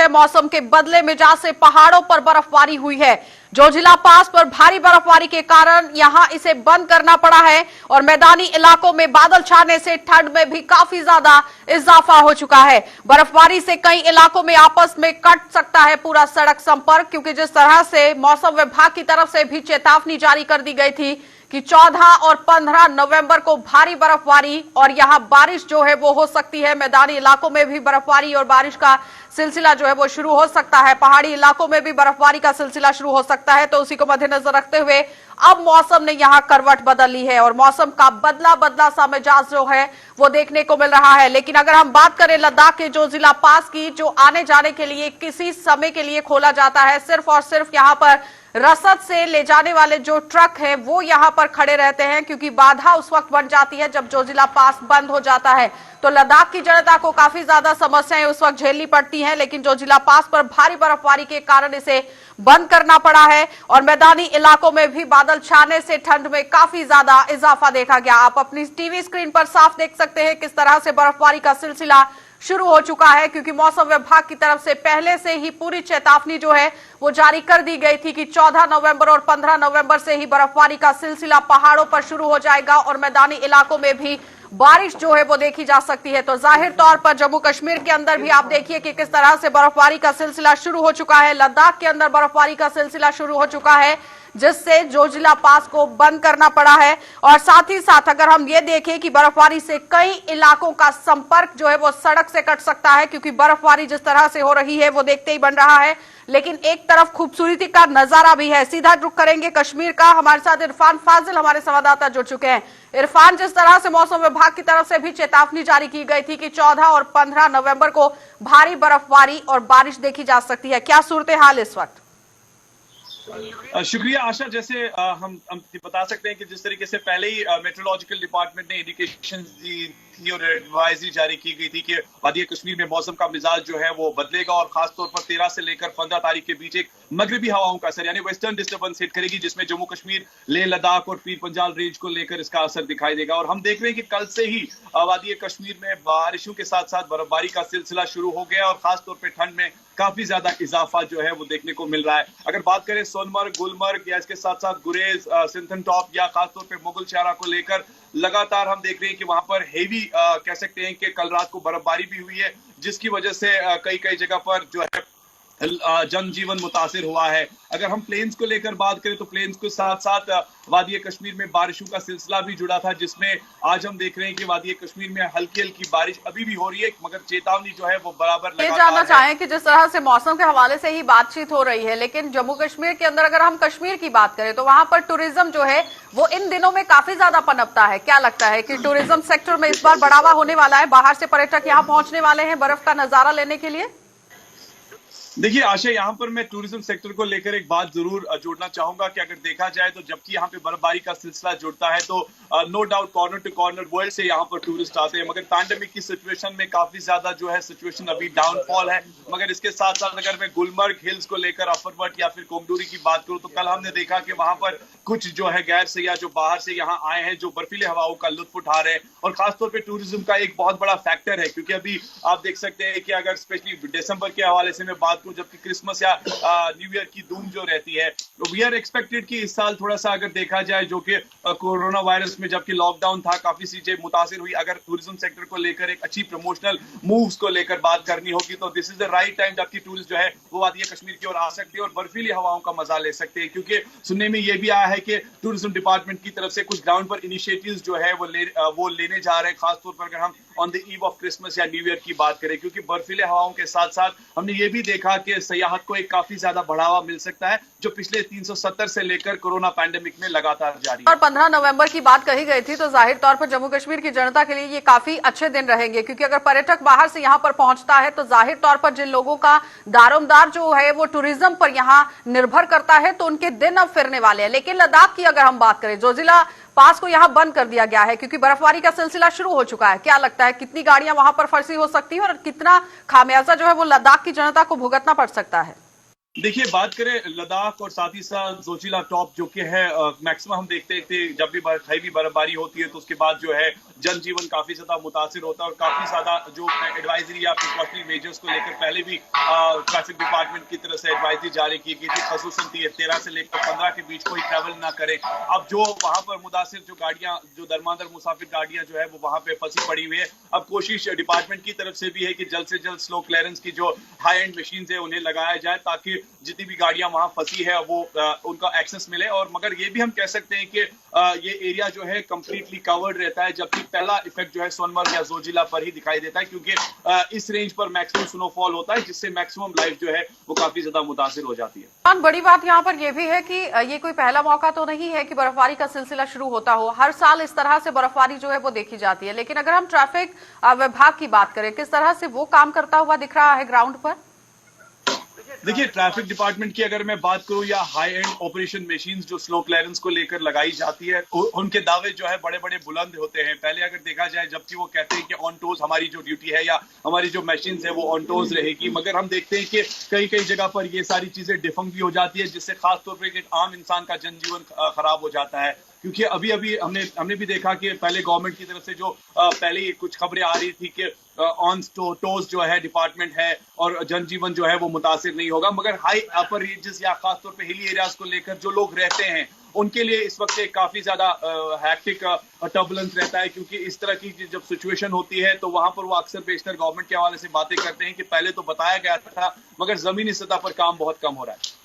है। मौसम के बदले मिजाज से पहाड़ों पर बर्फबारी हुई है। जोजिला पास पर भारी बर्फबारी के कारण यहां इसे बंद करना पड़ा है और मैदानी इलाकों में बादल छाने से ठंड में भी काफी ज्यादा इजाफा हो चुका है। बर्फबारी से कई इलाकों में आपस में कट सकता है पूरा सड़क संपर्क, क्योंकि जिस तरह से मौसम विभाग की तरफ से भी चेतावनी जारी कर दी गई थी कि 14 और 15 नवंबर को भारी बर्फबारी और यहां बारिश जो है वो हो सकती है। मैदानी इलाकों में भी बर्फबारी और बारिश का सिलसिला जो है वो शुरू हो सकता है। पहाड़ी इलाकों में भी बर्फबारी का सिलसिला शुरू हो सकता है। तो उसी को मद्देनजर रखते हुए अब मौसम ने यहां करवट बदल ली है और मौसम का बदला बदला सा मिजाज जो है वो देखने को मिल रहा है। लेकिन अगर हम बात करें लद्दाख के जोजिला पास की, जो आने जाने के लिए किसी समय के लिए खोला जाता है, सिर्फ और सिर्फ यहां पर रसद से ले जाने वाले जो ट्रक हैं वो यहां पर खड़े रहते हैं, क्योंकि बाधा उस वक्त बन जाती है जब जोजिला पास बंद हो जाता है। तो लद्दाख की जनता को काफी ज्यादा समस्याएं उस वक्त झेलनी पड़ती हैं, लेकिन जोजिला पास पर भारी बर्फबारी के कारण इसे बंद करना पड़ा है और मैदानी इलाकों में भी बादल छाने से ठंड में काफी ज्यादा इजाफा देखा गया। आप अपनी टीवी स्क्रीन पर साफ देख सकते हैं किस तरह से बर्फबारी का सिलसिला शुरू हो चुका है, क्योंकि मौसम विभाग की तरफ से पहले से ही पूरी चेतावनी जो है वो जारी कर दी गई थी कि 14 नवंबर और 15 नवंबर से ही बर्फबारी का सिलसिला पहाड़ों पर शुरू हो जाएगा और मैदानी इलाकों में भी बारिश जो है वो देखी जा सकती है। तो जाहिर तौर पर जम्मू कश्मीर के अंदर भी आप देखिए कि किस तरह से बर्फबारी का सिलसिला शुरू हो चुका है। लद्दाख के अंदर बर्फबारी का सिलसिला शुरू हो चुका है, जिससे जोजिला पास को बंद करना पड़ा है। और साथ ही साथ अगर हम ये देखें कि बर्फबारी से कई इलाकों का संपर्क जो है वो सड़क से कट सकता है, क्योंकि बर्फबारी जिस तरह से हो रही है वो देखते ही बन रहा है। लेकिन एक तरफ खूबसूरती का नजारा भी है। सीधा रुख करेंगे कश्मीर का, हमारे साथ इरफान फाजिल हमारे संवाददाता जुड़ चुके हैं। इरफान, जिस तरह से मौसम विभाग की तरफ से भी चेतावनी जारी की गई थी कि 14 और 15 नवंबर को भारी बर्फबारी और बारिश देखी जा सकती है, क्या सूरत हाल इस वक्त? शुक्रिया आशा। जैसे हम बता सकते हैं कि जिस तरीके से पहले ही मेट्रोलॉजिकल डिपार्टमेंट ने इंडिकेशन दी थी और एडवाइजरी जारी की गई थी कि वादी कश्मीर में मौसम का मिजाज जो है वो बदलेगा और खासतौर पर 13 से लेकर 15 तारीख के बीच एक मगरबी हवाओं का असर यानी वेस्टर्न डिस्टर्बेंस हिट करेगी, जिसमें जम्मू कश्मीर, लेह लद्दाख और पीर पंजाल रेंज को लेकर इसका असर दिखाई देगा। और हम देख रहे हैं कि कल से ही वादी कश्मीर में बारिशों के साथ साथ बर्फबारी का सिलसिला शुरू हो गया और खासतौर पर ठंड में काफी ज्यादा इजाफा जो है वो देखने को मिल रहा है। अगर बात करें सोनमर्ग, गुलमर्ग या इसके साथ साथ गुरेज, सिंथन टॉप या खासतौर पे मुगल शहरा को लेकर लगातार हम देख रहे हैं कि वहां पर हेवी कह सकते हैं कि कल रात को बर्फबारी भी हुई है, जिसकी वजह से कई जगह पर जो है जनजीवन मुतासिर हुआ है। अगर हम प्लेन्स को लेकर बात करें तो प्लेन्स के साथ साथ वादी कश्मीर में बारिशों का सिलसिला भी जुड़ा था, जिसमें आज हम देख रहे हैं कि वादी कश्मीर में हल्की हल्की बारिश अभी भी हो रही है, मगर चेतावनी जो है वो बराबर ये जानना चाहें कि जिस तरह से मौसम के हवाले से ही बातचीत हो रही है, लेकिन जम्मू कश्मीर के अंदर अगर हम कश्मीर की बात करें तो वहां पर टूरिज्म जो है वो इन दिनों में काफी ज्यादा पनपता है। क्या लगता है कि टूरिज्म सेक्टर में इस बार बढ़ावा होने वाला है? बाहर से पर्यटक यहाँ पहुंचने वाले हैं बर्फ का नजारा लेने के लिए? देखिए आशा, यहाँ पर मैं टूरिज्म सेक्टर को लेकर एक बात जरूर जोड़ना चाहूंगा कि अगर देखा जाए तो जबकि यहाँ पे बर्फबारी का सिलसिला जुड़ता है तो no doubt corner to corner world से यहाँ पर टूरिस्ट आते हैं, मगर पैंडेमिक की सिचुएशन में काफी ज्यादा जो है सिचुएशन अभी डाउनफॉल है। मगर इसके साथ साथ अगर मैं गुलमर्ग हिल्स को लेकर अफरवट या फिर कोमडूरी की बात करूँ तो कल हमने देखा कि वहां पर कुछ जो है गैर सयाह जो बाहर से यहाँ आए हैं, जो बर्फीले हवाओं का लुत्फ उठा रहे हैं और खासतौर पर टूरिज्म का एक बहुत बड़ा फैक्टर है, क्योंकि अभी आप देख सकते हैं कि अगर स्पेशली दिसंबर के हवाले से मैं बात करूं, जबकि क्रिसमस या न्यू ईयर की धूम जो रहती है, तो वी आर एक्सपेक्टेड कि इस साल थोड़ा सा अगर देखा जाए जो कि कोरोना वायरस में जबकि लॉकडाउन था काफी चीजें मुतासिर हुई, अगर टूरिज्म सेक्टर को लेकर एक अच्छी प्रमोशनल मूव्स को लेकर बात करनी होगी तो this is the right time जबकि टूरिस्ट जो है वो वादी कश्मीर की ओर आ सकते हैं और बर्फीली हवाओं का मजा ले सकते हैं। क्योंकि सुनने में ये भी आया है कि टूरिज्म डिपार्टमेंट की तरफ से कुछ ग्राउंड पर इनिशिएटिव्स जो है वो लेने जा रहे हैं, खासतौर पर अगर हम on the eve of Christmas या न्यू ईयर की बात करें, क्योंकि बर्फीले हवाओं के साथ साथ हमने ये भी देखा कि सयाहत को एक काफी ज्यादा बढ़ावा मिल सकता है, जो पिछले 370 से लेकर कोरोना पैंडेमिक में लगातार जारी है। और 15 नवंबर की बात कही गई थी तो जाहिर तौर पर जम्मू कश्मीर की जनता के लिए ये काफी अच्छे दिन रहेंगे, क्योंकि अगर पर्यटक बाहर से यहाँ पर पहुंचता है तो जाहिर तौर पर जिन लोगों का दारोमदार जो है वो टूरिज्म पर यहाँ निर्भर करता है तो उनके दिन अब फिरने वाले हैं। लेकिन लद्दाख की अगर हम बात करें, जोजिला पास को यहाँ बंद कर दिया गया है क्योंकि बर्फबारी का सिलसिला शुरू हो चुका है। क्या लगता है कितनी गाड़ियां वहां पर फंसी हो सकती है और कितना खामियाजा जो है वो लद्दाख की जनता को भुगतना पड़ सकता है? देखिए, बात करें लद्दाख और साथ ही साथ जोजिला टॉप जो कि है मैक्सिमम हम देखते थे जब भी हैवी बर्फबारी होती है तो उसके बाद जो है जनजीवन काफी ज्यादा मुतासिर होता है और काफी ज्यादा जो एडवाइजरी या प्रिकॉशनरी मेजर्स को लेकर पहले भी ट्रैफिक डिपार्टमेंट की तरफ से एडवाइजरी जारी की गई थी। खसूसन 13 से लेकर 15 के बीच कोई ट्रैवल ना करें। अब जो वहां पर मुतासिर जो गाड़ियां जो दरमांदर मुसाफिर गाड़ियां जो है वो वहां पे फंसी पड़ी हुई है। अब कोशिश डिपार्टमेंट की तरफ से भी है कि जल्द से जल्द स्लो क्लियरेंस की जो हाई एंड मशीन है उन्हें लगाया जाए ताकि जितनी भी गाड़ियां वहां फंसी है वो उनका एक्सेस मिले। और मगर ये भी हम कह सकते हैं कि ये एरिया जो है कंप्लीटली कवर्ड रहता है, जबकि पहला इफेक्ट जो है सोनमर्ग या जोजिला पर ही दिखाई देता है क्योंकि इस रेंज पर मैक्सिमम स्नोफॉल होता है जिससे मैक्सिमम लाइफ जो है वो काफी ज्यादा मुतासिर हो जाती है। बड़ी बात यहाँ पर यह भी है कि ये कोई पहला मौका तो नहीं है कि बर्फबारी का सिलसिला शुरू होता हो। हर साल इस तरह से बर्फबारी जो है वो देखी जाती है। लेकिन अगर हम ट्रैफिक विभाग की बात करें, किस तरह से वो काम करता हुआ दिख रहा है ग्राउंड पर? देखिए, ट्रैफिक डिपार्टमेंट की अगर मैं बात करूं या हाई एंड ऑपरेशन मशीन्स जो स्लो क्लियरेंस को लेकर लगाई जाती है उनके दावे जो है बड़े बड़े बुलंद होते हैं। पहले अगर देखा जाए जबकि वो कहते हैं कि ऑन टोज हमारी जो ड्यूटी है या हमारी जो मशीन्स है वो ऑन टोज रहेगी, मगर हम देखते हैं कि कई कई जगह पर ये सारी चीजें डिफंक्ट भी हो जाती है जिससे खासतौर पर एक आम इंसान का जनजीवन खराब हो जाता है। क्योंकि अभी अभी हमने भी देखा कि पहले गवर्नमेंट की तरफ से जो पहले ही कुछ खबरें आ रही थी कि ऑन टोज जो है डिपार्टमेंट है और जनजीवन जो है वो मुतासिर नहीं होगा, मगर हाई अपर रीजस या खासतौर पे हिली एरियाज को लेकर जो लोग रहते हैं उनके लिए इस वक्त एक काफी ज्यादा हैक्टिक टर्बुलेंस रहता है। क्योंकि इस तरह की जब सिचुएशन होती है तो वहां पर वो अक्सर बेशतर गवर्नमेंट के हवाले से बातें करते हैं कि पहले तो बताया गया था मगर जमीनी सतह पर काम बहुत कम हो रहा है।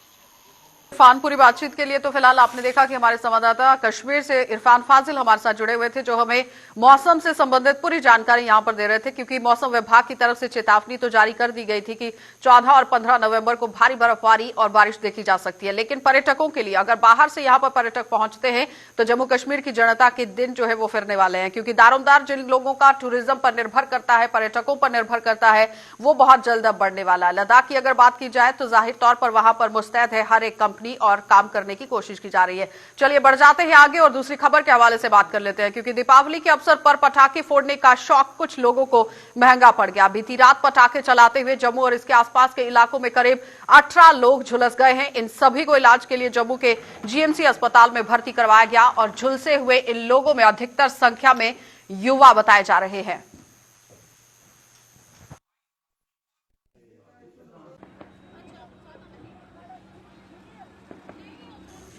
इरफान, पूरी बातचीत के लिए तो फिलहाल आपने देखा कि हमारे संवाददाता कश्मीर से इरफान फाजिल हमारे साथ जुड़े हुए थे जो हमें मौसम से संबंधित पूरी जानकारी यहां पर दे रहे थे। क्योंकि मौसम विभाग की तरफ से चेतावनी तो जारी कर दी गई थी कि 14 और 15 नवंबर को भारी बर्फबारी और बारिश देखी जा सकती है। लेकिन पर्यटकों के लिए अगर बाहर से यहां पर पर्यटक पहुंचते हैं तो जम्मू कश्मीर की जनता के दिन जो है वो फिरने वाले हैं। क्योंकि दारोमदार जिन लोगों का टूरिज्म पर निर्भर करता है, पर्यटकों पर निर्भर करता है, वो बहुत जल्द अब बढ़ने वाला है। लद्दाख की अगर बात की जाए तो जाहिर तौर पर वहां पर मुस्तैद है हर एक कंपनी और काम करने की कोशिश की जा रही है। चलिए बढ़ जाते हैं आगे और दूसरी खबर के हवाले से बात कर लेते हैं। क्योंकि दीपावली के अवसर पर पटाखे फोड़ने का शौक कुछ लोगों को महंगा पड़ गया। बीती रात पटाखे चलाते हुए जम्मू और इसके आसपास के इलाकों में करीब 18 लोग झुलस गए हैं। इन सभी को इलाज के लिए जम्मू के जीएमसी अस्पताल में भर्ती करवाया गया और झुलसे हुए इन लोगों में अधिकतर संख्या में युवा बताए जा रहे हैं।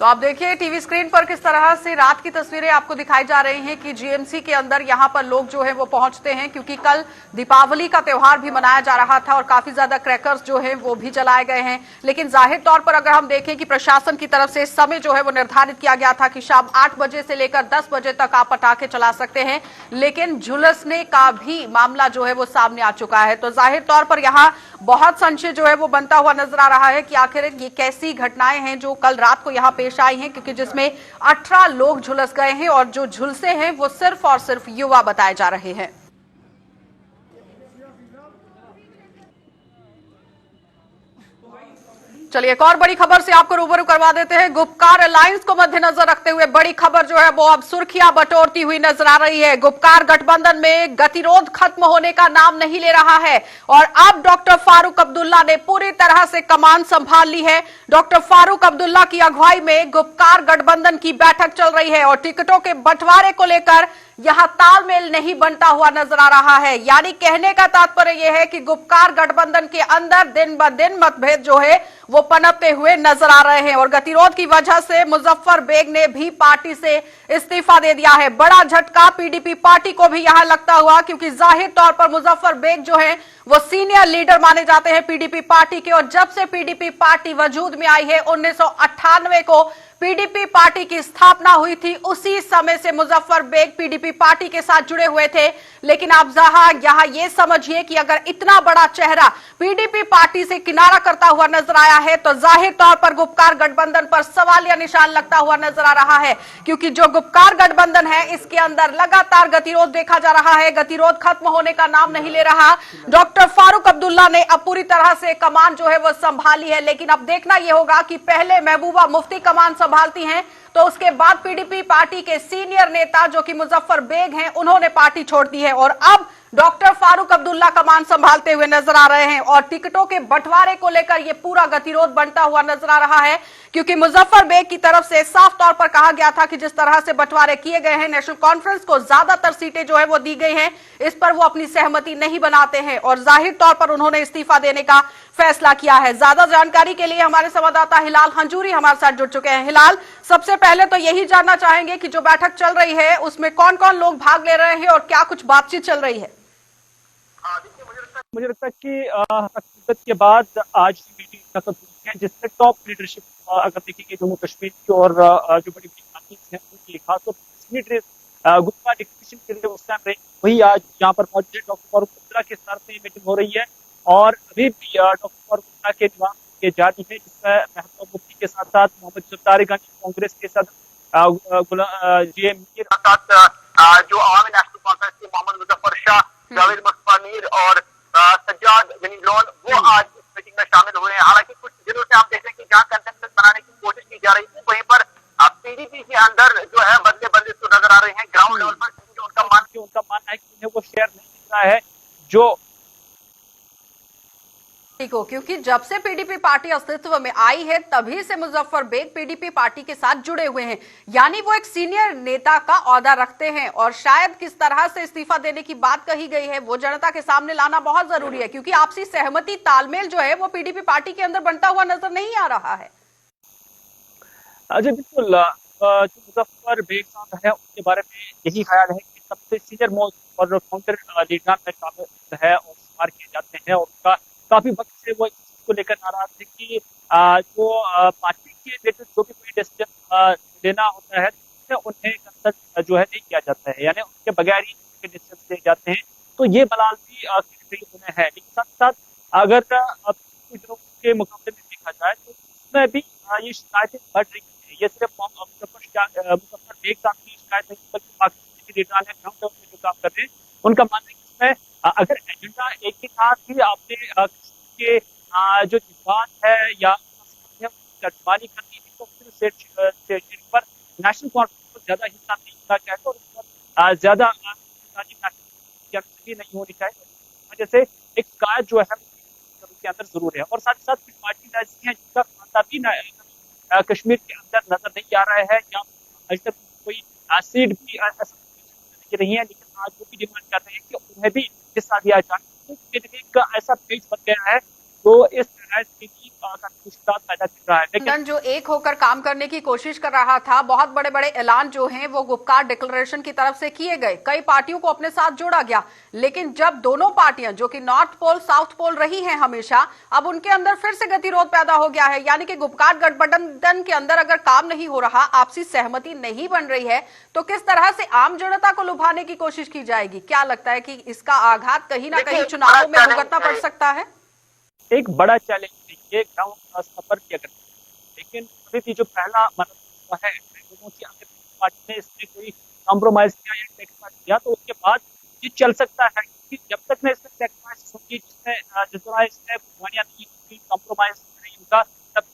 तो आप देखिए टीवी स्क्रीन पर किस तरह से रात की तस्वीरें आपको दिखाई जा रही हैं कि जीएमसी के अंदर यहां पर लोग जो है वो पहुंचते हैं। क्योंकि कल दीपावली का त्योहार भी मनाया जा रहा था और काफी ज्यादा क्रैकर्स जो है वो भी जलाए गए हैं। लेकिन जाहिर तौर पर अगर हम देखें कि प्रशासन की तरफ से समय जो है वो निर्धारित किया गया था कि शाम 8 बजे से लेकर 10 बजे तक आप पटाखे चला सकते हैं, लेकिन झुलसने का भी मामला जो है वो सामने आ चुका है। तो जाहिर तौर पर यहाँ बहुत संशय जो है वो बनता हुआ नजर आ रहा है कि आखिर ये कैसी घटनाएं हैं जो कल रात को यहाँ पेश आई हैं। क्योंकि जिसमें 18 लोग झुलस गए हैं और जो झुलसे हैं वो सिर्फ और सिर्फ युवा बताए जा रहे हैं। चलिए एक और बड़ी खबर से आपको रूबरू करवा देते हैं। गुपकार अलायंस को मद्देनजर रखते हुए बड़ी खबर जो है वो अब सुर्खियां बटोरती हुई नजर आ रही है। गुपकार गठबंधन में गतिरोध खत्म होने का नाम नहीं ले रहा है और अब डॉक्टर फारूक अब्दुल्ला ने पूरी तरह से कमान संभाल ली है। डॉक्टर फारूक अब्दुल्ला की अगुवाई में गुपकार गठबंधन की बैठक चल रही है और टिकटों के बंटवारे को लेकर यहां तालमेल नहीं बनता हुआ नजर आ रहा है। यानी कहने का तात्पर्य यह है कि गुपकार गठबंधन के अंदर दिन ब दिन मतभेद जो है वो पनपते हुए नजर आ रहे हैं और गतिरोध की वजह से मुजफ्फर बेग ने भी पार्टी से इस्तीफा दे दिया है। बड़ा झटका पीडीपी पार्टी को भी यहां लगता हुआ, क्योंकि जाहिर तौर पर मुजफ्फर बेग जो है वो सीनियर लीडर माने जाते हैं पीडीपी पार्टी के। और जब से पीडीपी पार्टी वजूद में आई है 1998 को पीडीपी पार्टी की स्थापना हुई थी, उसी समय से मुजफ्फर बेग पीडीपी पार्टी के साथ जुड़े हुए थे। लेकिन आप यहां ये समझिए कि अगर इतना बड़ा चेहरा पीडीपी पार्टी से किनारा करता हुआ नजर आया है तो जाहिर तौर पर गुपकार गठबंधन पर सवालिया निशान लगता हुआ नजर आ रहा है। क्योंकि जो गुपकार गठबंधन है इसके अंदर लगातार गतिरोध देखा जा रहा है, गतिरोध खत्म होने का नाम नहीं ले रहा। डॉक्टर फारूक अब्दुल्ला ने अब पूरी तरह से कमान जो है वो संभाली है। लेकिन अब देखना यह होगा कि पहले महबूबा मुफ्ती कमान संभालती हैं तो उसके बाद पीडीपी पार्टी के सीनियर नेता जो कि मुजफ्फर बेग हैं, उन्होंने पार्टी छोड़ दी है और अब डॉक्टर फारूक अब्दुल्ला कमान संभालते हुए नजर आ रहे हैं। और टिकटों के बंटवारे को लेकर यह पूरा गतिरोध बनता हुआ नजर आ रहा है, क्योंकि मुजफ्फर बेग की तरफ से साफ तौर पर कहा गया था कि जिस तरह से बंटवारे किए गए हैं, नेशनल कॉन्फ्रेंस को ज्यादातर सीटें जो है वो दी गई हैं, इस पर वो अपनी सहमति नहीं बनाते हैं और जाहिर तौर पर उन्होंने इस्तीफा देने का फैसला किया है। ज्यादा जानकारी के लिए हमारे संवाददाता हिलाल हंजूरी हमारे साथ जुड़ चुके हैं। हिलाल, सबसे पहले तो यही जानना चाहेंगे कि जो बैठक चल रही है उसमें कौन कौन लोग भाग ले रहे हैं और क्या कुछ बातचीत चल रही है? मुझे लगता है कि हकीकत के बाद आज की मीटिंग खत्म हुई है, जिससे टॉप लीडरशिप अगर देखेंगे जम्मू कश्मीर की और जो बड़ी बड़ी पार्टीज हैं उनकी खासतौर पर गुप्ता डिक्लेरेशन के लिए उस टाइम रही, वही आज यहाँ पर मौजूद है। डॉक्टर फारूक अब्दुल्ला के साथ में मीटिंग हो रही है और अभी भी डॉक्टर फारूक अब्दुल्ला के निवास के जारी है, जिसमें महबूबा मुफ्ती के साथ साथ मोहम्मद सत्तार गंज कांग्रेस के सदस्य जे मीर जो आवामी नेशनल कॉन्फ्रेंस के मोहम्मद मुजफ्फर शाह, जावेद मुस्तफा मीर और सज्जाद गनी लोन वो आज इस मीटिंग में शामिल हुए हैं। हालांकि कुछ दिनों से आप देख रहे हैं कि जहां कंसेंसस बनाने की कोशिश की जा रही थी, वहीं पर पीडीपी के अंदर जो है बदले बदले तो नजर आ रहे हैं ग्राउंड लेवल पर, क्योंकि उनका मानना है कि उन्हें वो शेयर नहीं मिल रहा है जो को, क्योंकि जब से पीडीपी पार्टी अस्तित्व में आई है तभी से मुजफ्फर बेग पीडीपी पार्टी के साथ जुड़े हुए हैं, यानी वो एक सीनियर नेता का ओहदा रखते हैं और शायद किस तरह से इस्तीफा देने की बात कही गई है वो जनता के सामने लाना बहुत जरूरी है, क्योंकि आपसी सहमति तालमेल जो है वो पीडीपी पार्टी के अंदर बनता हुआ नजर नहीं आ रहा है। जी बिल्कुल, जो मुजफ्फर बेग साहब है उनके बारे में यही ख्याल है कि सबसे सीनियर मोस्ट और काउंटर लीडर में शामिल है और शुमार किए जाते हैं और उनका काफी वक्त से वो इसको लेकर नाराज थे कि जो पार्टी के रिलेटेड जो भी कोई डिसीजन लेना होता है तो उन्हें कंसल्ट जो है नहीं किया जाता है, यानी उनके बगैर ही डिसीजन लिए जाते हैं। तो ये बलाल भी उन्हें है, लेकिन साथ साथ अगर कुछ दिनों के मुकाबले में देखा जाए तो उसमें भी ये शिकायतें बढ़ रही है। ये सिर्फ मुजफ्फर बेग साहब की शिकायत नहीं बल्कि बाकी लीडर ने ग्राउंड लेवल में जो काम कर रहे हैं उनका मानना है कि इसमें अगर एजेंडा एक ही था कि आपने के जो बात है या तर्जमानी करनी थी तो फिर पर नेशनल कॉन्फ्रेंस को ज्यादा हिस्सा नहीं होना चाहिए और उस पर ज्यादा नहीं होनी चाहिए। वजह से एक कायद जो है के अंदर जरूर है और साथ ही साथ कुछ पार्टी ऐसी हैं जिनका खाता भी कश्मीर के अंदर नजर नहीं आ रहा है या अभी तक कोई सीट भी नहीं है, लेकिन आज वो भी डिमांड कर रहे हैं कि उन्हें भी हिस्सा दिया जाए। एक ऐसा पेज बन गया है तो इस तरह से पैदा कर रहा है, लेकिन जो एक होकर काम करने की कोशिश कर रहा था, बहुत बड़े बड़े ऐलान जो हैं वो गुपकार डिक्लेरेशन की तरफ से किए गए, कई पार्टियों को अपने साथ जोड़ा गया, लेकिन जब दोनों पार्टियां जो कि नॉर्थ पोल साउथ पोल रही हैं हमेशा, अब उनके अंदर फिर से गतिरोध पैदा हो गया है। यानी कि गुपकार गठबंधन के अंदर अगर काम नहीं हो रहा, आपसी सहमति नहीं बन रही है, तो किस तरह से आम जनता को लुभाने की कोशिश की जाएगी? क्या लगता है कि इसका आघात कहीं ना कहीं चुनावों में भुगतना पड़ सकता है? एक बड़ा चैलेंज ये ग्राउंड स्तर पर किया करते हैं, लेकिन अभी भी जो पहला मतलब है लोगों की अगर पार्टी ने इसमें कोई कॉम्प्रोमाइज किया या टेक्समाइज किया तो उसके बाद ये चल सकता है, क्योंकि जब तक मैं इसमें टेक्समाइज होगी जिस तरह इसमें कुर्बानियां नहीं कॉम्प्रोमाइज नहीं होगा तब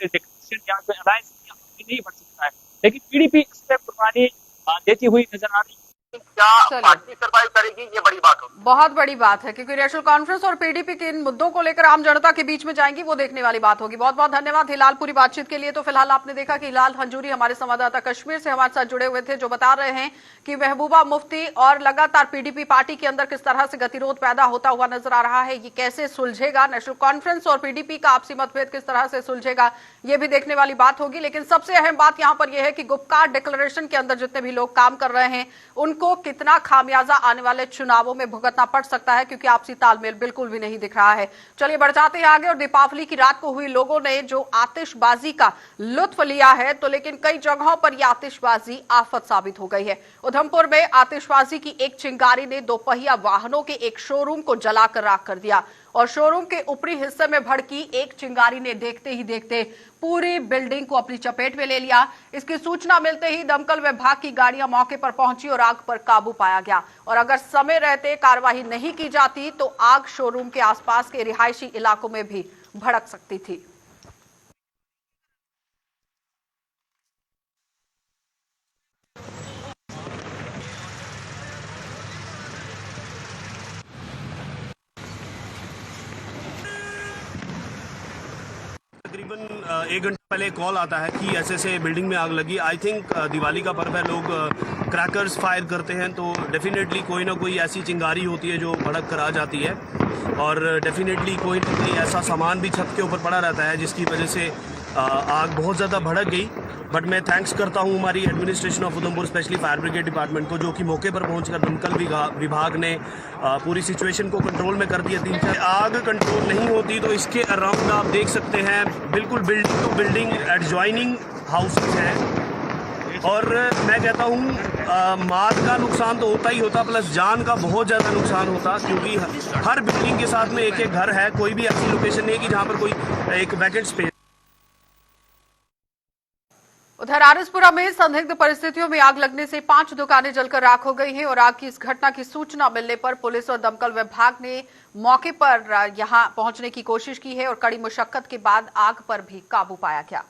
डिक्लेरेशन या जो अलायंस नहीं बढ़ सकता है। लेकिन पीडीपी इस पर कुर्बानी देती हुई नजर आ रही है। क्या पार्टी सर्वाइव करेगी, ये बड़ी बात होगी, बहुत बड़ी बात है, क्योंकि नेशनल कॉन्फ्रेंस और पीडीपी किन मुद्दों को लेकर आम जनता के बीच में जाएंगी वो देखने वाली बात होगी। बहुत बहुत धन्यवाद हिलाल पूरी बातचीत के लिए। तो फिलहाल आपने देखा कि हिलाल हंजूरी हमारे संवाददाता कश्मीर से हमारे साथ जुड़े हुए थे, जो बता रहे हैं कि महबूबा मुफ्ती और लगातार पीडीपी पार्टी के अंदर किस तरह से गतिरोध पैदा होता हुआ नजर आ रहा है, ये कैसे सुलझेगा, नेशनल कॉन्फ्रेंस और पीडीपी का आपसी मतभेद किस तरह से सुलझेगा, ये भी देखने वाली बात होगी। लेकिन सबसे अहम बात यहाँ पर यह है कि गुपकार डिक्लेरेशन के अंदर जितने भी लोग काम कर रहे हैं उनको कितना खामियाजा आने वाले चुनावों में भुगतना पड़ सकता है, क्योंकि आपसी तालमेल बिल्कुल भी नहीं दिख रहा है। चलिए बढ़ जाते हैं आगे। और दीपावली की रात को हुई लोगों ने जो आतिशबाजी का लुत्फ लिया है, तो लेकिन कई जगहों पर यह आतिशबाजी आफत साबित हो गई है। उधमपुर में आतिशबाजी की एक चिंगारी ने दोपहिया वाहनों के एक शोरूम को जलाकर राख कर दिया और शोरूम के ऊपरी हिस्से में भड़की एक चिंगारी ने देखते ही देखते पूरी बिल्डिंग को अपनी चपेट में ले लिया। इसकी सूचना मिलते ही दमकल विभाग की गाड़ियां मौके पर पहुंची और आग पर काबू पाया गया। और अगर समय रहते कार्रवाई नहीं की जाती तो आग शोरूम के आसपास के रिहायशी इलाकों में भी भड़क सकती थी। तकरीबन 1 घंटे पहले कॉल आता है कि ऐसे बिल्डिंग में आग लगी। आई थिंक दिवाली का पर्व है, लोग क्रैकर्स फायर करते हैं, तो डेफिनेटली कोई ना कोई ऐसी चिंगारी होती है जो भड़क कर आ जाती है, और डेफिनेटली कोई ना कोई ऐसा सामान भी छत के ऊपर पड़ा रहता है जिसकी वजह से आग बहुत ज़्यादा भड़क गई। बट मैं थैंक्स करता हूँ हमारी administration of Udhampur, specially fire brigade department को, जो कि मौके पर पहुंचकर दमकल विभाग ने पूरी सिचुएशन को कंट्रोल में कर दिया। 3-4 आग कंट्रोल नहीं होती तो इसके अराउंड आप देख सकते हैं बिल्कुल building to building adjoining houses हैं, और मैं कहता हूँ माल का नुकसान तो होता ही होता, प्लस जान का बहुत ज़्यादा नुकसान होता, क्योंकि हर बिल्डिंग के साथ में एक घर है। कोई भी ऐसी लोकेशन नहीं है कि जहाँ पर कोई एक वैकेंट स्पेस। उधर आरएसपुरा में संदिग्ध परिस्थितियों में आग लगने से 5 दुकानें जलकर राख हो गई हैं, और आग की इस घटना की सूचना मिलने पर पुलिस और दमकल विभाग ने मौके पर यहां पहुंचने की कोशिश की है, और कड़ी मुशक्कत के बाद आग पर भी काबू पाया गया।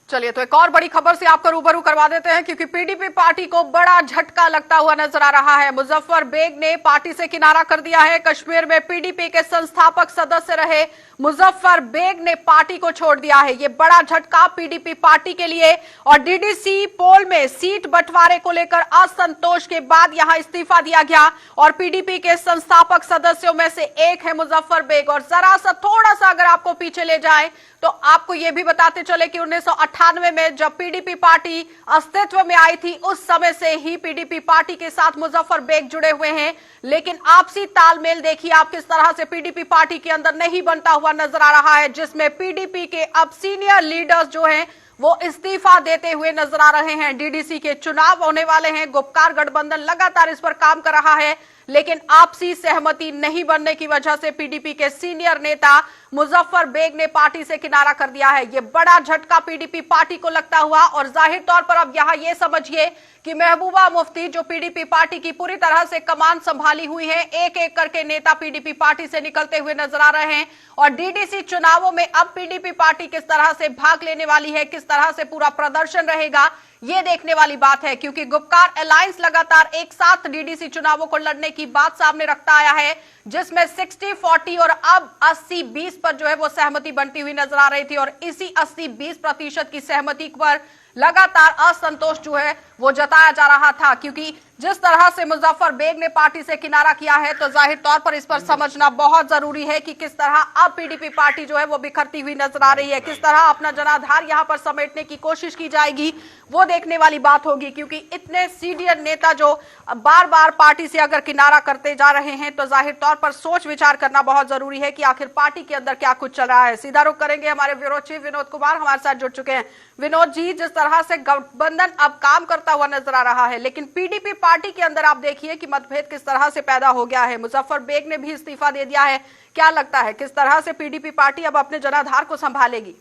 चलिए तो एक और बड़ी खबर से आपको रूबरू करवा देते हैं, क्योंकि पीडीपी पार्टी को बड़ा झटका लगता हुआ नजर आ रहा है। मुजफ्फर बेग ने पार्टी से किनारा कर दिया है। कश्मीर में पीडीपी के संस्थापक सदस्य रहे मुजफ्फर बेग ने पार्टी को छोड़ दिया है। ये बड़ा झटका पीडीपी पार्टी के लिए, और डीडीसी पोल में सीट बंटवारे को लेकर असंतोष के बाद यहां इस्तीफा दिया गया, और पीडीपी के संस्थापक सदस्यों में से एक है मुजफ्फर बेग। और जरा सा थोड़ा सा अगर आपको पीछे ले जाए तो आपको यह भी बताते चले कि 1998 में जब पीडीपी पार्टी अस्तित्व में आई थी, उस समय से ही पीडीपी पार्टी के साथ मुजफ्फर बेग जुड़े हुए हैं। लेकिन आपसी तालमेल देखिए आप किस तरह से पीडीपी पार्टी के अंदर नहीं बनता हुआ नजर आ रहा है, जिसमें पीडीपी के अब सीनियर लीडर्स जो हैं वो इस्तीफा देते हुए नजर आ रहे हैं। डीडीसी के चुनाव होने वाले हैं, गुपकार गठबंधन लगातार इस पर काम कर रहा है, लेकिन आपसी सहमति नहीं बनने की वजह से पीडीपी के सीनियर नेता मुजफ्फर बेग ने पार्टी से किनारा कर दिया है। यह बड़ा झटका पीडीपी पार्टी को लगता हुआ, और जाहिर तौर पर अब यहां यह समझिए कि महबूबा मुफ्ती जो पीडीपी पार्टी की पूरी तरह से कमान संभाली हुई है, एक एक करके नेता पीडीपी पार्टी से निकलते हुए नजर आ रहे हैं, और डीडीसी चुनावों में अब पीडीपी पार्टी किस तरह से भाग लेने वाली है, किस तरह से पूरा प्रदर्शन रहेगा, ये देखने वाली बात है। क्योंकि गुपकार अलायंस लगातार एक साथ डीडीसी चुनावों को लड़ने की बात सामने रखता आया है, जिसमें 60-40 और अब 80-20 पर जो है वो सहमति बनती हुई नजर आ रही थी, और इसी 80-20% की सहमति पर लगातार असंतोष जो है वो जताया जा रहा था। क्योंकि जिस तरह से मुजफ्फर बेग ने पार्टी से किनारा किया है, तो जाहिर तौर पर इस पर समझना बहुत जरूरी है कि किस तरह अब पीडीपी पार्टी जो है वो बिखरती हुई नजर आ रही है, किस तरह अपना जनाधार यहां पर समेटने की कोशिश की जाएगी, वो देखने वाली बात होगी। क्योंकि इतने सीनियर नेता जो बार बार पार्टी से अगर किनारा करते जा रहे हैं, तो जाहिर तौर पर सोच विचार करना बहुत जरूरी है कि आखिर पार्टी के अंदर क्या कुछ चल रहा है। सीधा रुख करेंगे हमारे ब्यूरो चीफ विनोद कुमार हमारे साथ जुड़ चुके हैं। विनोद जी, जिस तरह से गठबंधन अब काम करता हुआ नजर आ रहा है, लेकिन पीडीपी पार्टी के अंदर आप देखिए कि मतभेद किस तरह से पैदा हो गया है। मुजफ्फर बेग ने भी इस्तीफा दे दिया है। क्या लगता है किस तरह से पीडीपी पार्टी अब अपने जनाधार को संभालेगी?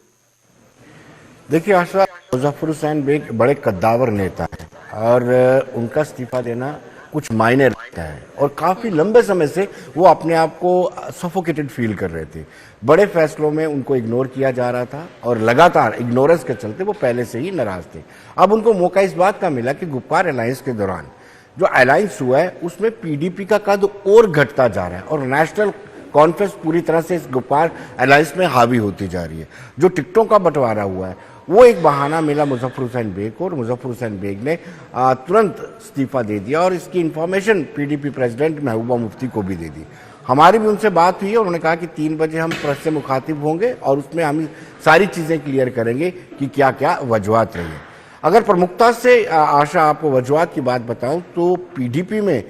देखिए आशा, मुजफ्फर हुसैन बेग बड़े कद्दावर नेता हैं, और उनका इस्तीफा देना कुछ मायने रखता है, और काफी लंबे समय से वो अपने आप को सफोकेटेड फील कर रहे थे। बड़े फैसलों में उनको इग्नोर किया जा रहा था, और लगातार इग्नोरेंस के चलते वो पहले से ही नाराज थे। अब उनको मौका इस बात का मिला कि गुपकार अलायंस के दौरान जो अलायंस हुआ है उसमें पीडीपी का कद और घटता जा रहा है, और नेशनल कॉन्फ्रेंस पूरी तरह से इस गुपकार अलायंस में हावी होती जा रही है। जो टिकटों का बंटवारा हुआ है वो एक बहाना मिला मुजफ्फर हुसैन बेग को, और मुजफ्फर हुसैन बेग ने तुरंत इस्तीफा दे दिया, और इसकी information PDP president Mehbooba Mufti को भी दे दी। हमारी भी उनसे बात हुई है, उन्होंने कहा कि 3 बजे हम प्रेस से मुखातिब होंगे, और उसमें हम सारी चीज़ें क्लियर करेंगे कि क्या क्या वजूहात रही है। अगर प्रमुखता से आशा आपको वजूहात की बात बताऊं, तो पीडीपी में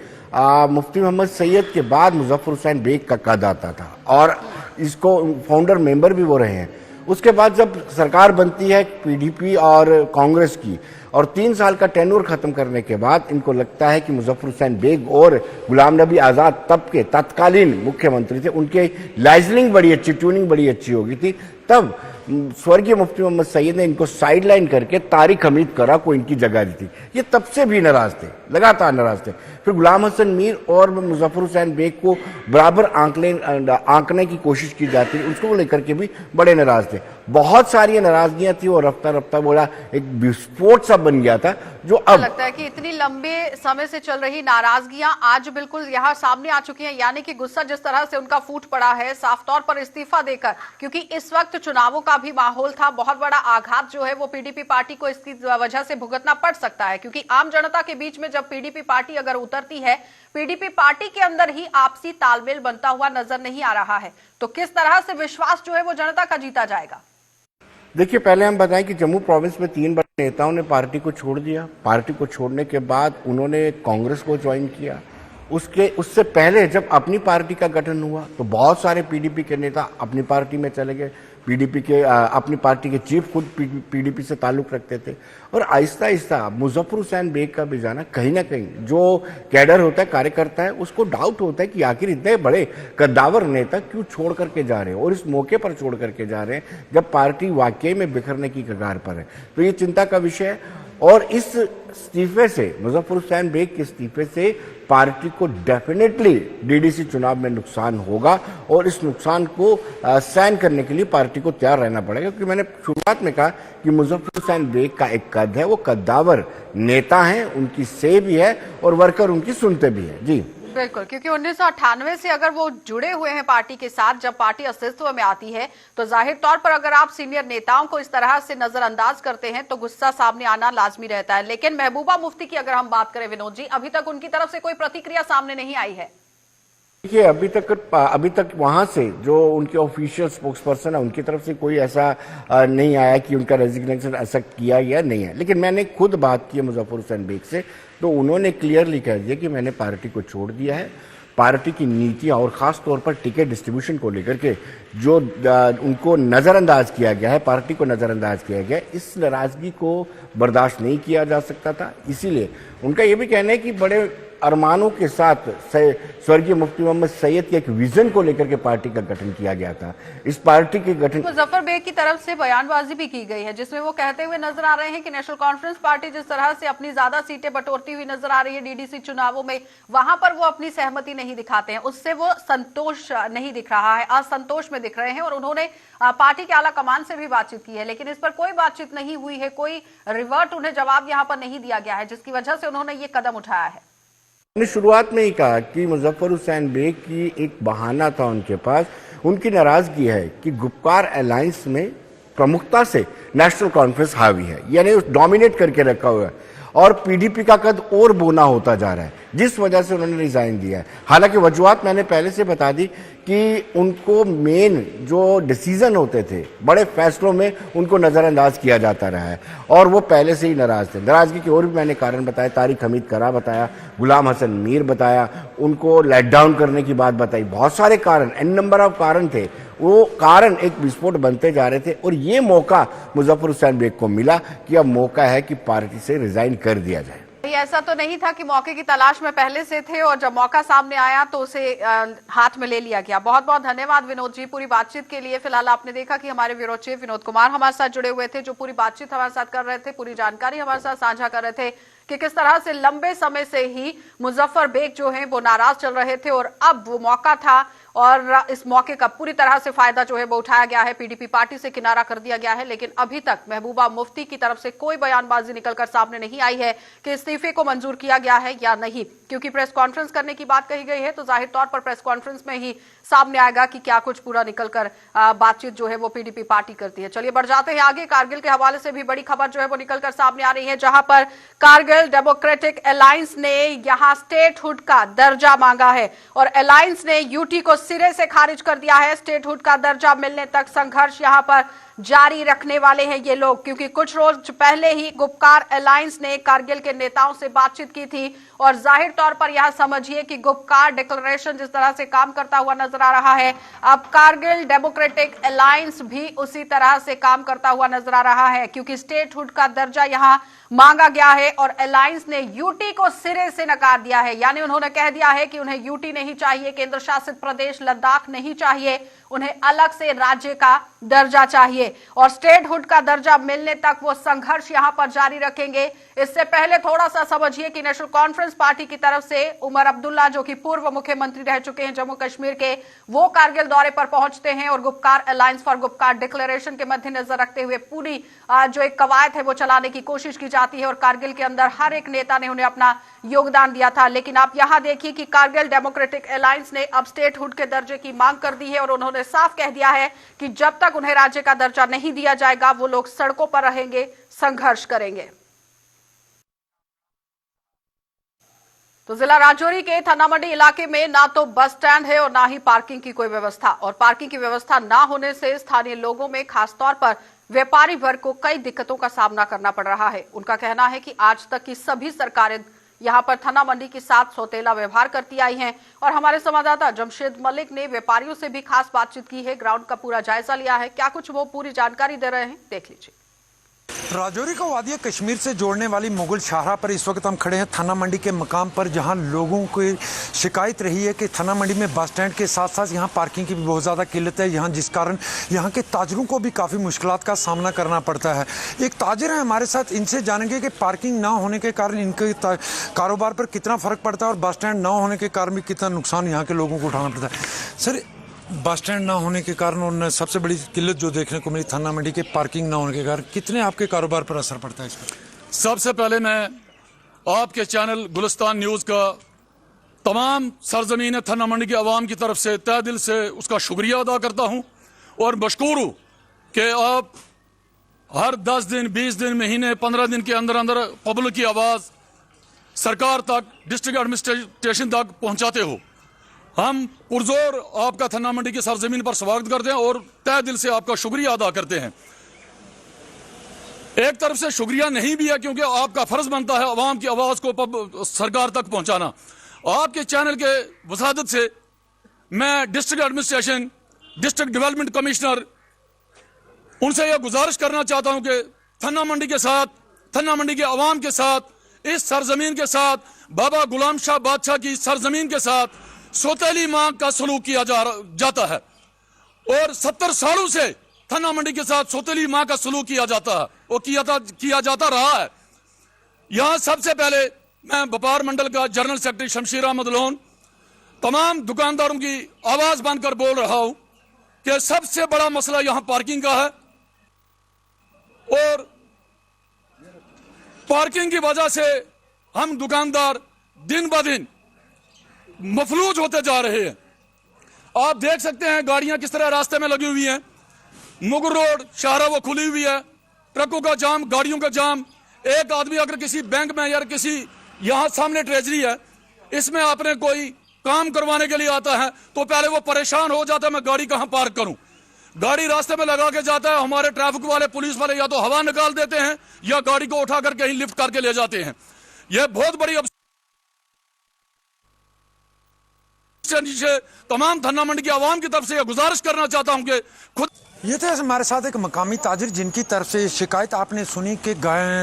मुफ्ती मोहम्मद सैयद के बाद मुजफ्फर हुसैन बेग का कद आता था, और इसको फाउंडर मेंबर भी वो रहे हैं। उसके बाद जब सरकार बनती है पीडीपी और कांग्रेस की, और 3 साल का टेन्योर खत्म करने के बाद इनको लगता है कि मुजफ्फर हुसैन बेग और गुलाम नबी आज़ाद तब के तत्कालीन मुख्यमंत्री थे, उनके लाइजनिंग बड़ी अच्छी, ट्यूनिंग बड़ी अच्छी हो गई थी। तब स्वर्गीय मुफ्ती मोहम्मद सैयद ने इनको साइडलाइन करके तारिक हमीद करा को इनकी जगह दी थी। ये तब से भी नाराज थे, लगातार नाराज थे। फिर गुलाम हसन मीर और मुजफ्फर हुसैन बेग को बराबर आंकने की कोशिश की जाती है, उसको लेकर के भी बड़े नाराज थे। बहुत सारी नाराजगियां थी और रफ्ता रफ्ता बोला एक विस्फोट सा बन गया था, जो अब लगता है कि इतनी लंबे समय से चल रही नाराजगियां आज बिल्कुल यहाँ सामने आ चुकी हैं, यानी कि गुस्सा जिस तरह से उनका फूट पड़ा है साफ तौर पर इस्तीफा देकर, क्योंकि इस वक्त चुनावों का भी माहौल था। बहुत बड़ा आघात जो है वो पीडीपी पार्टी को इसकी वजह से भुगतना पड़ सकता है, क्योंकि आम जनता के बीच में जब पीडीपी पार्टी अगर उतरती है, पीडीपी पार्टी के अंदर ही आपसी तालमेल बनता हुआ नजर नहीं आ रहा है, तो किस तरह से विश्वास जो है वो जनता का जीता जाएगा। देखिए, पहले हम बताएं कि जम्मू प्रोविंस में 3 बड़े नेताओं ने पार्टी को छोड़ दिया। पार्टी को छोड़ने के बाद उन्होंने कांग्रेस को ज्वाइन किया। उससे पहले जब अपनी पार्टी का गठन हुआ तो बहुत सारे पीडीपी के नेता अपनी पार्टी में चले गए। अपनी पार्टी के चीफ खुद पीडीपी से ताल्लुक रखते थे, और आहिस्ता आहिस्ता मुजफ्फर हुसैन बेग का भी जाना कहीं ना कहीं जो कैडर होता है, कार्यकर्ता है, उसको डाउट होता है कि आखिर इतने बड़े कद्दावर नेता क्यों छोड़ करके जा रहे हैं, और इस मौके पर छोड़ करके जा रहे हैं जब पार्टी वाकई में बिखरने की कगार पर है। तो ये चिंता का विषय है, और इस इस्तीफे से, मुजफ्फर हुसैन बेग के इस्तीफे से पार्टी को डेफिनेटली डीडीसी चुनाव में नुकसान होगा, और इस नुकसान को सहन करने के लिए पार्टी को तैयार रहना पड़ेगा। क्योंकि मैंने शुरुआत में कहा कि मुजफ्फर हुसैन बेग का एक कद है, वो कद्दावर नेता हैं, उनकी से भी है और वर्कर उनकी सुनते भी है। जी बिल्कुल, क्योंकि 1998 से अगर वो जुड़े हुए हैं पार्टी के साथ, जब पार्टी अस्तित्व में आती है, तो जाहिर तौर पर अगर आप सीनियर नेताओं को इस तरह से नजरअंदाज करते हैं तो गुस्सा सामने आना लाजमी रहता है। लेकिन महबूबा मुफ्ती की अगर हम बात करें विनोद जी, अभी तक उनकी तरफ से कोई प्रतिक्रिया सामने नहीं आई है। देखिए, अभी तक वहां से जो उनके ऑफिशियल स्पोक्स पर्सन है उनकी तरफ से कोई ऐसा नहीं आया कि उनका रेजिग्नेशन ऐसा किया या नहीं है। लेकिन मैंने खुद बात की मुजफ्फर हुसैन बेग से, तो उन्होंने क्लियरली कह दिया कि मैंने पार्टी को छोड़ दिया है। पार्टी की नीतियां और खास तौर पर टिकट डिस्ट्रीब्यूशन को लेकर के जो उनको नजरअंदाज किया गया है, पार्टी को नजरअंदाज किया गया है, इस नाराजगी को बर्दाश्त नहीं किया जा सकता था। इसीलिए उनका यह भी कहना है कि बड़े अरमानों के साथ स्वर्गीय मुफ्ती मोहम्मद सैयद के एक विजन को लेकर के पार्टी का गठन किया गया था। इस पार्टी के गठन मुजफ्फर बेग की तरफ से बयानबाजी भी की गई है, जिसमें वो कहते हुए नजर आ रहे हैं कि नेशनल कॉन्फ्रेंस पार्टी जिस तरह से अपनी ज्यादा सीटें बटोरती हुई नजर आ रही है डीडीसी चुनावों में, वहां पर वो अपनी सहमति नहीं दिखाते हैं, उससे वो संतोष नहीं दिख रहा है, असंतोष में दिख रहे हैं। और उन्होंने पार्टी के आला कमान से भी बातचीत की है, लेकिन इस पर कोई बातचीत नहीं हुई है, कोई रिवर्ट उन्हें जवाब यहाँ पर नहीं दिया गया है, जिसकी वजह से उन्होंने ये कदम उठाया है। मैंने शुरुआत में ही कहा कि मुजफ्फर हुसैन बेग की एक बहाना था उनके पास। उनकी नाराजगी है कि गुपकार अलायंस में प्रमुखता से नेशनल कॉन्फ्रेंस हावी है, यानी डोमिनेट करके रखा हुआ है, और पीडीपी का कद और बोना होता जा रहा है, जिस वजह से उन्होंने रिजाइन दिया है। हालांकि वजूहात मैंने पहले से बता दी कि उनको मेन जो डिसीजन होते थे, बड़े फैसलों में उनको नजरअंदाज किया जाता रहा है, और वो पहले से ही नाराज थे। नाराजगी के और भी मैंने कारण बताया, तारिक हमीद करा बताया, गुलाम हसन मीर बताया, उनको लेट डाउन करने की बात बताई, बहुत सारे कारण, एन नंबर ऑफ कारण थे। वो कारण एक विस्फोट बनते जा रहे थे, और ये मौका मुजफ्फर हुसैन बेग को मिला कि अब मौका है कि पार्टी से रिजाइन कर दिया जाए। ऐसा तो नहीं था कि मौके की तलाश में पहले से थे और जब मौका सामने आया तो उसे हाथ में ले लिया गया। बहुत बहुत धन्यवाद विनोद जी पूरी बातचीत के लिए। फिलहाल आपने देखा कि हमारे ब्यूरो चीफ विनोद कुमार हमारे साथ जुड़े हुए थे, जो पूरी बातचीत हमारे साथ कर रहे थे, पूरी जानकारी हमारे साथ साझा कर रहे थे कि किस तरह से लंबे समय से ही मुजफ्फर बेग जो हैं वो नाराज चल रहे थे, और अब वो मौका था और इस मौके का पूरी तरह से फायदा जो है वो उठाया गया है, पीडीपी पार्टी से किनारा कर दिया गया है। लेकिन अभी तक महबूबा मुफ्ती की तरफ से कोई बयानबाजी निकलकर सामने नहीं आई है कि इस्तीफे को मंजूर किया गया है या नहीं, क्योंकि प्रेस कॉन्फ्रेंस करने की बात कही गई है, तो जाहिर तौर पर प्रेस कॉन्फ्रेंस में ही सामने आएगा कि क्या कुछ पूरा निकलकर बातचीत जो है वो पीडीपी पार्टी करती है। चलिए बढ़ जाते हैं आगे। कारगिल के हवाले से भी बड़ी खबर जो है वो निकलकर सामने आ रही है, जहां पर कारगिल डेमोक्रेटिक अलायंस ने यहां स्टेटहुड का दर्जा मांगा है और अलायंस ने यूटी को सिरे से खारिज कर दिया है। स्टेटहुड का दर्जा मिलने तक संघर्ष यहां पर जारी रखने वाले हैं ये लोग, क्योंकि कुछ रोज पहले ही गुपकार अलायंस ने कारगिल के नेताओं से बातचीत की थी, और जाहिर तौर पर यह समझिए कि गुपकार डिक्लेरेशन जिस तरह से काम करता हुआ नजर आ रहा है, अब कारगिल डेमोक्रेटिक अलायंस भी उसी तरह से काम करता हुआ नजर आ रहा है, क्योंकि स्टेटहुड का दर्जा यहां मांगा गया है और अलायंस ने यूटी को सिरे से नकार दिया है। यानी उन्होंने कह दिया है कि उन्हें यूटी नहीं चाहिए, केंद्र शासित प्रदेश लद्दाख नहीं चाहिए, उन्हें अलग से राज्य का दर्जा चाहिए और स्टेटहुड का दर्जा मिलने तक वो संघर्ष यहां पर जारी रखेंगे। इससे पहले थोड़ा सा समझिए कि नेशनल कॉन्फ्रेंस पार्टी की तरफ से उमर अब्दुल्ला, जो कि पूर्व मुख्यमंत्री रह चुके हैं जम्मू कश्मीर के, वो कारगिल दौरे पर पहुंचते हैं और Gupkar alliance for Gupkar declaration के मद्देनजर रखते हुए पूरी जो एक कवायद है वो चलाने की कोशिश की जाती है और कारगिल के अंदर हर एक नेता ने उन्हें अपना योगदान दिया था। लेकिन आप यहां देखिए कि कारगिल डेमोक्रेटिक अलायंस ने अब स्टेटहुड के दर्जे की मांग कर दी है और उन्होंने साफ कह दिया है कि जब तक उन्हें राज्य का दर्जा नहीं दिया जाएगा वो लोग सड़कों पर रहेंगे, संघर्ष करेंगे। तो जिला राजौरी के थाना मंडी इलाके में ना तो बस स्टैंड है और ना ही पार्किंग की कोई व्यवस्था, और पार्किंग की व्यवस्था ना होने से स्थानीय लोगों में खासतौर पर व्यापारी वर्ग को कई दिक्कतों का सामना करना पड़ रहा है। उनका कहना है कि आज तक की सभी सरकारें यहां पर थाना मंडी के साथ सौतेला व्यवहार करती आई हैं और हमारे संवाददाता जमशेद मलिक ने व्यापारियों से भी खास बातचीत की है, ग्राउंड का पूरा जायजा लिया है। क्या कुछ वो पूरी जानकारी दे रहे हैं, देख लीजिए। राजौरी को वादिया कश्मीर से जोड़ने वाली मुगल शाहरा पर इस वक्त हम खड़े हैं, थाना मंडी के मकाम पर, जहां लोगों की शिकायत रही है कि थाना मंडी में बस स्टैंड के साथ साथ यहां पार्किंग की भी बहुत ज़्यादा किल्लत है, यहां जिस कारण यहां के ताजरों को भी काफ़ी मुश्किलात का सामना करना पड़ता है। एक ताजिर है हमारे साथ, इनसे जानेंगे कि पार्किंग ना होने के कारण इनके कारोबार पर कितना फ़र्क पड़ता है और बस स्टैंड ना होने के कारण भी कितना नुकसान यहाँ के लोगों को उठाना पड़ता है। सर, बस स्टैंड ना होने के कारण और सबसे बड़ी किल्लत जो देखने को मिली थाना मंडी के पार्किंग ना होने के कारण, कितने आपके कारोबार पर असर पड़ता है इस पर? सबसे पहले मैं आपके चैनल गुलिस्तान न्यूज़ का तमाम सरजमीन थाना मंडी के अवाम की तरफ से तहे दिल से उसका शुक्रिया अदा करता हूं और मशकूर हूं कि आप हर 10 दिन, 20 दिन, महीने, 15 दिन के अंदर अंदर पब्लिक की आवाज़ सरकार तक, डिस्ट्रिक्ट एडमिनिस्ट्रेशन तक पहुंचाते हो। हम पुरजोर आपका थाना मंडी की सरजमीन पर स्वागत करते हैं और तहे दिल से आपका शुक्रिया अदा करते हैं। एक तरफ से शुक्रिया नहीं भी है क्योंकि आपका फर्ज बनता है अवाम की आवाज को सरकार तक पहुंचाना। आपके चैनल के वसादत से मैं district administration, district development commissioner, उनसे यह गुजारिश करना चाहता हूं कि थाना मंडी के साथ, थाना मंडी के अवाम के साथ, इस सरजमीन के साथ, बाबा गुलाम शाह बादशाह की सरजमीन के साथ सौतेली मांग का सलूक किया जाता है और 70 सालों से थाना मंडी के साथ सौतेली मांग का सलूक किया जाता है और किया जाता रहा है। यहां सबसे पहले मैं व्यापार मंडल का जनरल सेक्रेटरी शमशीर अहमद लोन तमाम दुकानदारों की आवाज बनकर बोल रहा हूं कि सबसे बड़ा मसला यहां पार्किंग का है और पार्किंग की वजह से हम दुकानदार दिन ब दिन मफलूज होते जा रहे हैं। आप देख सकते हैं गाड़ियां किस तरह रास्ते में लगी हुई हैं, मुगल रोड शाहरा वो खुली हुई है, ट्रकों का जाम, गाड़ियों का जाम। एक आदमी अगर किसी बैंक में या किसी यहां सामने ट्रेजरी है, इसमें आपने कोई काम करवाने के लिए आता है तो पहले वो परेशान हो जाता है, मैं गाड़ी कहां पार्क करूं। गाड़ी रास्ते में लगा के जाता है, हमारे ट्रैफिक वाले, पुलिस वाले या तो हवा निकाल देते हैं या गाड़ी को उठाकर कहीं लिफ्ट करके ले जाते हैं। यह बहुत बड़ी तमाम थाना मंडी की आवाम की तरफ से यह गुजारिश करना चाहता हूं कि खुद ये थे हमारे साथ एक मकामी ताजिर जिनकी तरफ से शिकायत आपने सुनी कि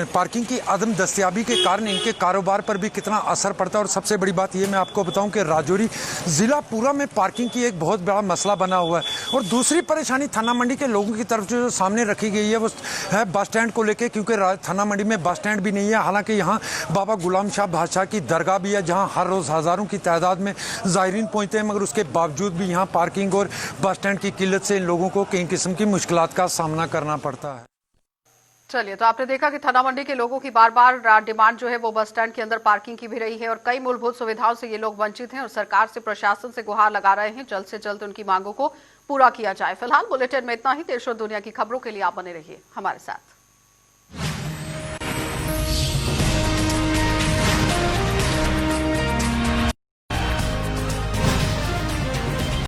पार्किंग की अदम दस्तियाबी के कारण इनके कारोबार पर भी कितना असर पड़ता है। और सबसे बड़ी बात ये मैं आपको बताऊं कि राजौरी ज़िला पूरा में पार्किंग की एक बहुत बड़ा मसला बना हुआ है। और दूसरी परेशानी थाना मंडी के लोगों की तरफ जो सामने रखी गई है वो है बस स्टैंड को लेकर, क्योंकि थाना मंडी में बस स्टैंड भी नहीं है। हालांकि यहाँ बाबा गुलाम शाह बादशाह की दरगाह भी है जहाँ हर रोज़ हज़ारों की तादाद में ज़ायरीन पहुँचते हैं, मगर उसके बावजूद भी यहाँ पार्किंग और बस स्टैंड की किल्लत से इन लोगों को कई की मुश्किलात का सामना करना पड़ता है। चलिए, तो आपने देखा कि थाना मंडी के लोगों की बार बार डिमांड जो है वो बस स्टैंड के अंदर पार्किंग की भी रही है और कई मूलभूत सुविधाओं से ये लोग वंचित हैं और सरकार से, प्रशासन से गुहार लगा रहे हैं जल्द से जल्द उनकी मांगों को पूरा किया जाए। फिलहाल बुलेटिन में इतना ही। देश और दुनिया की खबरों के लिए आप बने रहिए हमारे साथ।